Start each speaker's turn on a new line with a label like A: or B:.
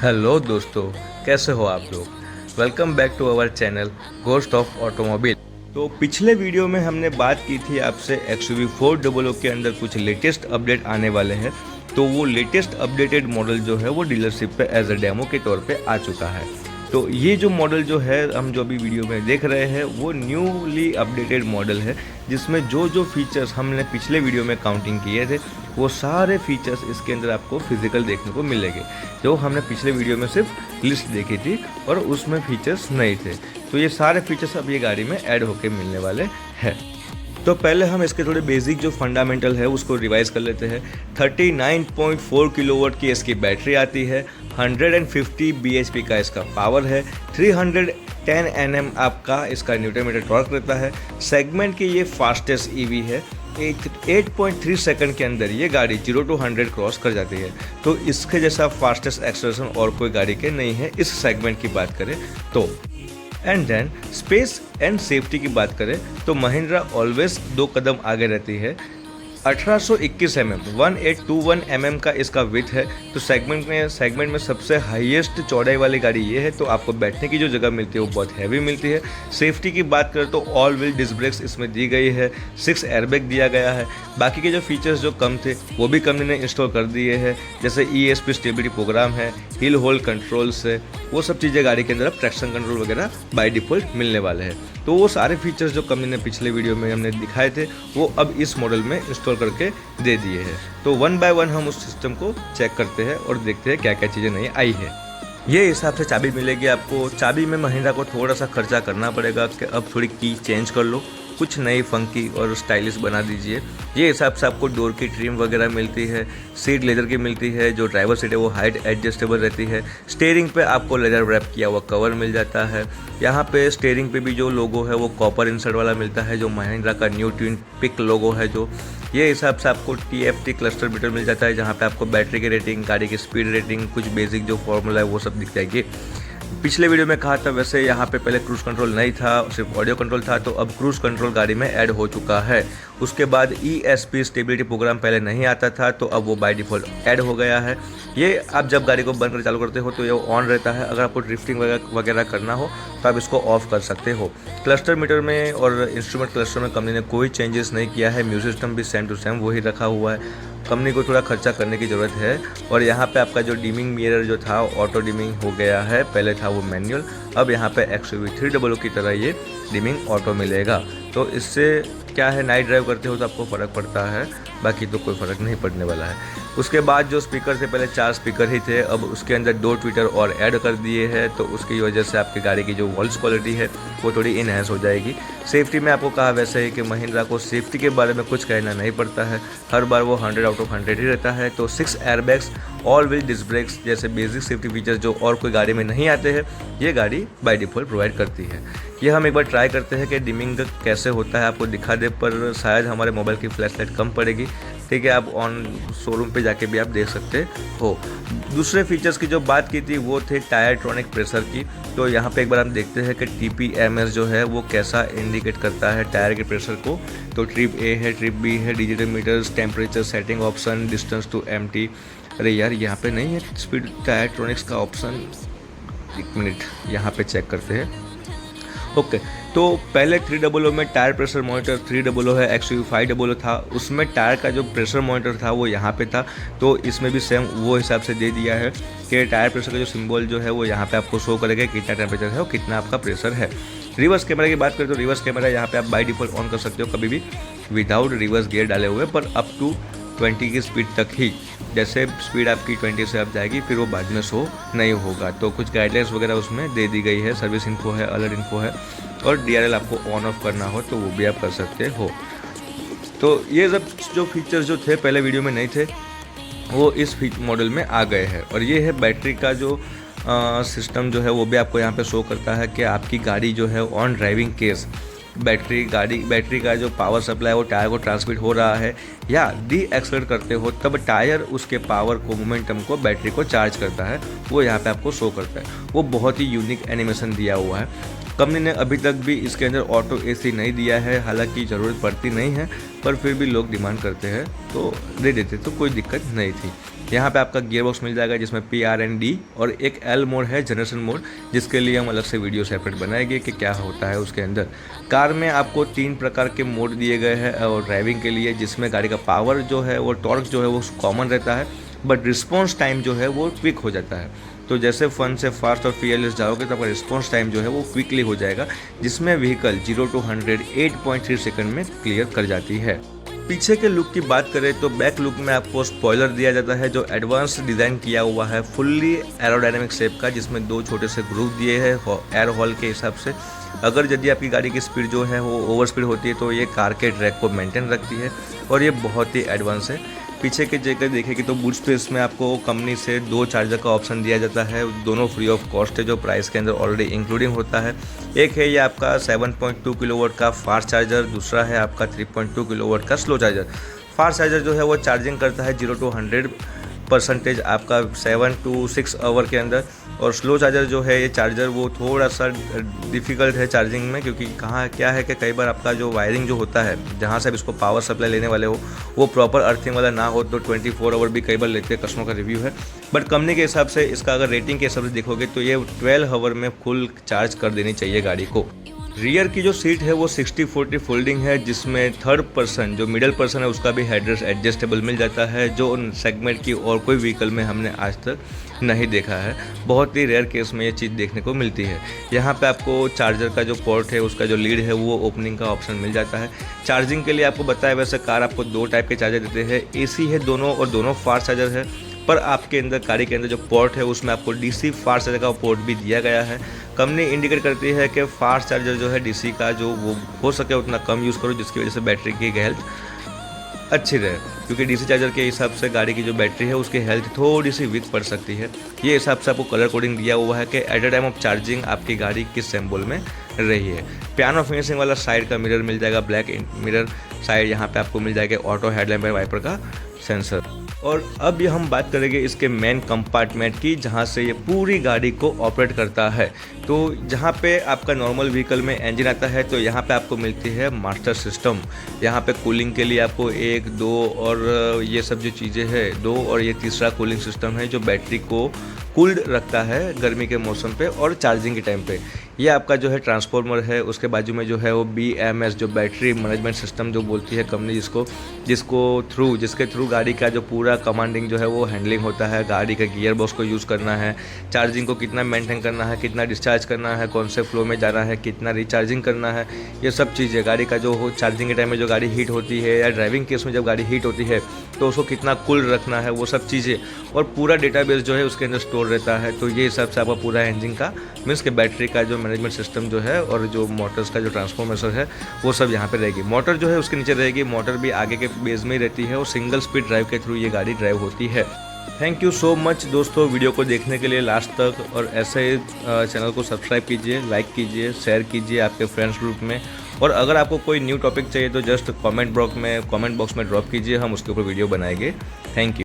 A: Hello दोस्तों, कैसे हो आप लोग। Welcome back to our channel ghost of automobile. तो पिछले वीडियो में हमने बात की थी आपसे XUV400 के अंदर कुछ लेटेस्ट अपडेट आने वाले हैं। तो वो लेटेस्ट अपडेटेड मॉडल जो है वो डीलरशिप पे एज अ डेमो के तौर पे आ चुका है। तो ये जो मॉडल जो है हम जो अभी वीडियो में देख रहे हैं वो न्यूली अपडेटेड मॉडल है, जिसमें जो जो फीचर्स हमने पिछले वीडियो में काउंटिंग किए थे वो सारे फीचर्स इसके अंदर आपको फिजिकल देखने को मिलेंगे। जो हमने पिछले वीडियो में सिर्फ लिस्ट देखी थी और उसमें फीचर्स नहीं थे, तो ये सारे फीचर्स अब ये गाड़ी में ऐड होके मिलने वाले हैं। तो पहले हम इसके थोड़े बेसिक जो फंडामेंटल है उसको रिवाइज कर लेते हैं। 39.4 किलोवाट की इसकी बैटरी आती है, 150 bhp का इसका पावर है, 310 Nm आपका इसका न्यूटन मीटर टॉर्क रहता है। सेगमेंट की ये फास्टेस्ट ईवी है, 8.3 सेकंड के अंदर ये गाड़ी 0 to 100 क्रॉस कर जाती है। तो इसके जैसा फास्टेस्ट एक्सेलरेशन और कोई गाड़ी के नहीं है इस सेगमेंट की बात करें तो। And then space and safety की बात करें तो महिंद्रा ऑलवेज 2 कदम आगे रहती है। 1821 mm 1821 mm का इसका विथ है। तो सेगमेंट में सबसे हाईएस्ट चौड़ाई वाली गाड़ी ये है। तो आपको बैठने की जो जगह मिलती है वो बहुत हैवी मिलती है। सेफ्टी की बात करें तो ऑल व्हील डिस्क ब्रेक्स इसमें दी गई है, 6 एयरबैग दिया गया है। बाकी के जो फीचर्स जो कम थे वो भी कंपनी ने इंस्टॉल कर दिए हैं, जैसे ESP स्टेबिलिटी प्रोग्राम है, हिल होल्ड कंट्रोल्स है, वो सब चीज़ें गाड़ी के अंदर अब ट्रैक्शन कंट्रोल वगैरह बाय डिफ़ॉल्ट मिलने वाले हैं। तो वो सारे फीचर्स जो कंपनी ने पिछले वीडियो में हमने दिखाए थे वो अब इस मॉडल में इंस्टॉल करके दे दिए हैं। तो वन बाय वन हम उस सिस्टम को चेक करते हैं और देखते हैं क्या क्या चीज़ें नई आई है। ये हिसाब से चाबी मिलेगी आपको। चाबी में महिंद्रा को थोड़ा सा खर्चा करना पड़ेगा कि अब थोड़ी की चेंज कर लो, कुछ नई फंकी और स्टाइलिश बना दीजिए। ये हिसाब से आपको डोर की ट्रिम वगैरह मिलती है, सीट लेदर की मिलती है, जो ड्राइवर सीट है वो हाइट एडजस्टेबल रहती है। स्टीयरिंग पे आपको लेदर रैप किया हुआ कवर मिल जाता है। यहाँ पे स्टीयरिंग पे भी जो लोगो है वो कॉपर इंसर्ट वाला मिलता है, जो महिंद्रा का न्यू ट्विन पिक लोगो है जो। ये हिसाब से आपको TFT क्लस्टर मीटर मिल जाता है, जहाँ पे आपको बैटरी की रेटिंग, गाड़ी की स्पीड रेटिंग, कुछ बेसिक जो फॉर्मूला है वो सब दिख जाएगी। पिछले वीडियो में कहा था वैसे यहाँ पे पहले क्रूज कंट्रोल नहीं था, सिर्फ ऑडियो कंट्रोल था, तो अब क्रूज कंट्रोल गाड़ी में ऐड हो चुका है। उसके बाद ESP स्टेबिलिटी प्रोग्राम पहले नहीं आता था, तो अब वो बाय डिफ़ॉल्ट ऐड हो गया है। ये आप जब गाड़ी को बंद कर चालू करते हो तो ये ऑन रहता है। अगर आपको ड्रिफ्टिंग वगैरह करना हो तो आप इसको ऑफ कर सकते हो। क्लस्टर मीटर में और इंस्ट्रूमेंट क्लस्टर में कंपनी ने कोई चेंजेस नहीं किया है। म्यूजिक सिस्टम भी सेम टू सेम वही रखा हुआ है। कंपनी को थोड़ा खर्चा करने की ज़रूरत है। और यहाँ पे आपका जो डिमिंग मिरर जो था ऑटो डिमिंग हो गया है, पहले था वो मैनुअल, अब यहाँ पे XUV300 की तरह ये डिमिंग ऑटो मिलेगा। तो इससे क्या है, नाइट ड्राइव करते हो तो आपको फ़र्क पड़ता है, बाकी तो कोई फ़र्क नहीं पड़ने वाला है। उसके बाद जो स्पीकर थे, पहले 4 स्पीकर ही थे, अब उसके अंदर 2 ट्विटर और ऐड कर दिए हैं। तो उसकी वजह से आपकी गाड़ी की जो वॉइस क्वालिटी है वो थोड़ी इनहेंस हो जाएगी। सेफ्टी में आपको कहा वैसे ही कि महिंद्रा को सेफ्टी के बारे में कुछ कहना नहीं पड़ता है, हर बार वो 100 आउट ऑफ 100 ही रहता है। तो 6 airbags, all wheel disc brakes जैसे बेसिक सेफ्टी फीचर्स जो और कोई गाड़ी में नहीं आते हैं, ये गाड़ी बाय डिफ़ॉल्ट प्रोवाइड करती है। ये हम एक बार ट्राई करते हैं कि डिमिंग कैसे होता है, आपको दिखा दे, पर शायद हमारे मोबाइल की फ्लैश लाइट कम पड़ेगी। ठीक है, आप ऑन शोरूम पे जाके भी आप देख सकते हो। दूसरे फीचर्स की जो बात की थी वो थे टायर ट्रॉनिक प्रेशर की। तो यहाँ पे एक बार हम देखते हैं कि TPMS जो है वो कैसा इंडिकेट करता है टायर के प्रेशर को। तो ट्रिप A है, ट्रिप B है, digital meters, temperature setting option, distance to empty. अरे यार, यहाँ पे नहीं है स्पीड टायर ट्रॉनिक्स का ऑप्शन, एक मिनट यहाँ पे चेक करते हैं। ओके, तो पहले 300 में टायर प्रेशर मॉनिटर 300 है, XUV500 था, उसमें टायर का जो प्रेशर मॉनिटर था वो यहाँ पे था। तो इसमें भी सेम वो हिसाब से दे दिया है कि टायर प्रेशर का जो सिंबल जो है वो यहाँ पे आपको शो करेगा कितना टेम्परेचर है और कितना आपका प्रेशर है। रिवर्स कैमरा की बात करें तो रिवर्स कैमरा यहाँ पे आप बाय डिफ़ॉल्ट ऑन कर सकते हो कभी भी विदाउट रिवर्स गियर डाले हुए, पर अप टू 20 की स्पीड तक ही। जैसे स्पीड आपकी 20 से अब जाएगी फिर वो बाद में शो नहीं होगा। तो कुछ गाइडलाइंस वगैरह उसमें दे दी गई है, सर्विस इन्फो है, अलर्ट इन्फो है, और DRL आपको ऑन ऑफ करना हो तो वो भी आप कर सकते हो। तो ये सब जो फीचर्स जो थे पहले वीडियो में नहीं थे वो इस मॉडल में आ गए हैं। और ये है बैटरी का जो सिस्टम जो है वो भी आपको यहाँ पे शो करता है कि आपकी गाड़ी जो है ऑन ड्राइविंग केस बैटरी का जो पावर सप्लाई वो टायर को ट्रांसमिट हो रहा है या डी एक्सलेट करते हो तब टायर उसके पावर को, मोमेंटम को, बैटरी को चार्ज करता है, वो यहाँ पे आपको शो करता है। वो बहुत ही यूनिक एनिमेशन दिया हुआ है। कंपनी ने अभी तक भी इसके अंदर ऑटो एसी नहीं दिया है, हालांकि ज़रूरत पड़ती नहीं है, पर फिर भी लोग डिमांड करते हैं तो दे देते, तो कोई दिक्कत नहीं थी। यहाँ पे आपका गियर बॉक्स मिल जाएगा जिसमें PRND और एक L मोड है, जनरेशन मोड, जिसके लिए हम अलग से वीडियो सेपरेट बनाएंगे कि क्या होता है उसके अंदर। कार में आपको 3 प्रकार के मोड दिए गए हैं और ड्राइविंग के लिए, जिसमें गाड़ी का पावर जो है वो टॉर्क जो है वो कॉमन रहता है, बट रिस्पॉन्स टाइम जो है वो क्विक हो जाता है। तो जैसे फन से फास्ट और फीयरलेस जाओगे तो आपका रिस्पॉन्स टाइम जो है वो क्विकली हो जाएगा, जिसमें व्हीकल 0 to 100 8.3 सेकंड में क्लियर कर जाती है। पीछे के लुक की बात करें तो बैक लुक में आपको स्पॉइलर दिया जाता है जो एडवांस डिज़ाइन किया हुआ है, फुल्ली एरोडायनेमिक शेप का, जिसमें 2 छोटे से ग्रूव दिए हैं एयर हॉल के हिसाब से। अगर यदि आपकी गाड़ी की स्पीड जो है वो ओवर स्पीड होती है तो ये कार के ट्रैक को मेंटेन रखती है और ये बहुत ही एडवांस है। पीछे के जगह देखेंगे तो बूट स्पेस में आपको कंपनी से 2 चार्जर का ऑप्शन दिया जाता है, दोनों फ्री ऑफ कॉस्ट है, जो प्राइस के अंदर ऑलरेडी इंक्लूडिंग होता है। एक है ये आपका 7.2 किलोवाट का फास्ट चार्जर, दूसरा है आपका 3.2 किलोवाट का स्लो चार्जर। फास्ट चार्जर जो है वो चार्जिंग करता है 0 to 100% आपका 7 to 6 आवर के अंदर, और स्लो चार्जर जो है ये चार्जर वो थोड़ा सा डिफ़िकल्ट है चार्जिंग में, क्योंकि कहाँ क्या है कि कई बार आपका जो वायरिंग जो होता है जहाँ से आप इसको पावर सप्लाई लेने वाले हो वो प्रॉपर अर्थिंग वाला ना हो तो 24 आवर भी कई बार लेते हैं, कस्टमर का रिव्यू है। बट कंपनी के हिसाब से इसका अगर रेटिंग के हिसाब से देखोगे तो ये 12 आवर में फुल चार्ज कर देनी चाहिए गाड़ी को। रियर की जो सीट है वो 60-40 फोल्डिंग है, जिसमें थर्ड पर्सन जो मिडिल पर्सन है उसका भी हेडरेस्ट एडजस्टेबल मिल जाता है, जो उन सेगमेंट की और कोई व्हीकल में हमने आज तक नहीं देखा है। बहुत ही रेयर केस में ये चीज़ देखने को मिलती है। यहाँ पे आपको चार्जर का जो पोर्ट है उसका जो लीड है वो ओपनिंग का ऑप्शन मिल जाता है। चार्जिंग के लिए आपको बताया वैसे कार आपको 2 टाइप के चार्जर देते हैं, AC है दोनों और दोनों फास्ट चार्जर है, पर आपके अंदर गाड़ी के अंदर जो पोर्ट है उसमें आपको DC फास्ट चार्जर का पोर्ट भी दिया गया है। कंपनी इंडिकेट करती है कि फास्ट चार्जर जो है DC का जो वो हो सके उतना कम यूज़ करो, जिसकी वजह से बैटरी की हेल्थ अच्छी रहे, क्योंकि DC चार्जर के हिसाब से गाड़ी की जो बैटरी है उसकी हेल्थ थोड़ी सी वीक पड़ सकती है। ये हिसाब से आपको कलर कोडिंग दिया हुआ है कि at the time of charging आपकी गाड़ी किस सिंबल में रही है। पियानो फिनिशिंग वाला साइड का मिरर मिल जाएगा, ब्लैक मिरर साइड, यहाँ पे आपको मिल जाएगा ऑटो हेडलैम्प एंड वाइपर का सेंसर। और अब ये हम बात करेंगे इसके मेन कंपार्टमेंट की, जहाँ से ये पूरी गाड़ी को ऑपरेट करता है। तो जहाँ पे आपका नॉर्मल व्हीकल में इंजन आता है तो यहाँ पे आपको मिलती है मास्टर सिस्टम। यहाँ पे कूलिंग के लिए आपको 1, 2 और ये सब जो चीज़ें हैं 2, और ये तीसरा कूलिंग सिस्टम है जो बैटरी को कूल्ड रखता है गर्मी के मौसम पे और चार्जिंग के टाइम पे। ये आपका जो है ट्रांसफार्मर है, उसके बाजू में जो है वो BMS जो बैटरी मैनेजमेंट सिस्टम जो बोलती है कंपनी, जिसके थ्रू गाड़ी का जो पूरा कमांडिंग जो है वो हैंडलिंग होता है। गाड़ी के गियर बॉक्स को यूज़ करना है, चार्जिंग को कितना मेंटेन करना है, कितना डिस्चार्ज करना है, कौन से फ्लो में जाना है, कितना रिचार्जिंग करना है, ये सब चीज़ें। गाड़ी का जो हो चार्जिंग के टाइम में जो गाड़ी हीट होती है या ड्राइविंग केस में जब गाड़ी हीट होती है तो उसको कितना कूल रखना है, वो सब चीज़ें, और पूरा डेटाबेस जो है उसके अंदर स्टोर रहता है। तो ये हिसाब से आपका पूरा इंजन का मीन्स के बैटरी का जो मैनेजमेंट सिस्टम जो है और जो मोटर्स का जो ट्रांसफॉर्मेशन है वो सब यहाँ पे रहेगी। मोटर जो है उसके नीचे रहेगी, मोटर भी आगे के बेस में ही रहती है और सिंगल स्पीड ड्राइव के थ्रू ये गाड़ी ड्राइव होती है। थैंक यू सो मच दोस्तों वीडियो को देखने के लिए लास्ट तक, और ऐसे चैनल को सब्सक्राइब कीजिए, लाइक कीजिए, शेयर कीजिए आपके फ्रेंड्स ग्रुप में, और अगर आपको कोई न्यू टॉपिक चाहिए तो जस्ट कमेंट बॉक्स में ड्रॉप कीजिए, हम उसके ऊपर वीडियो बनाएंगे। Thank you.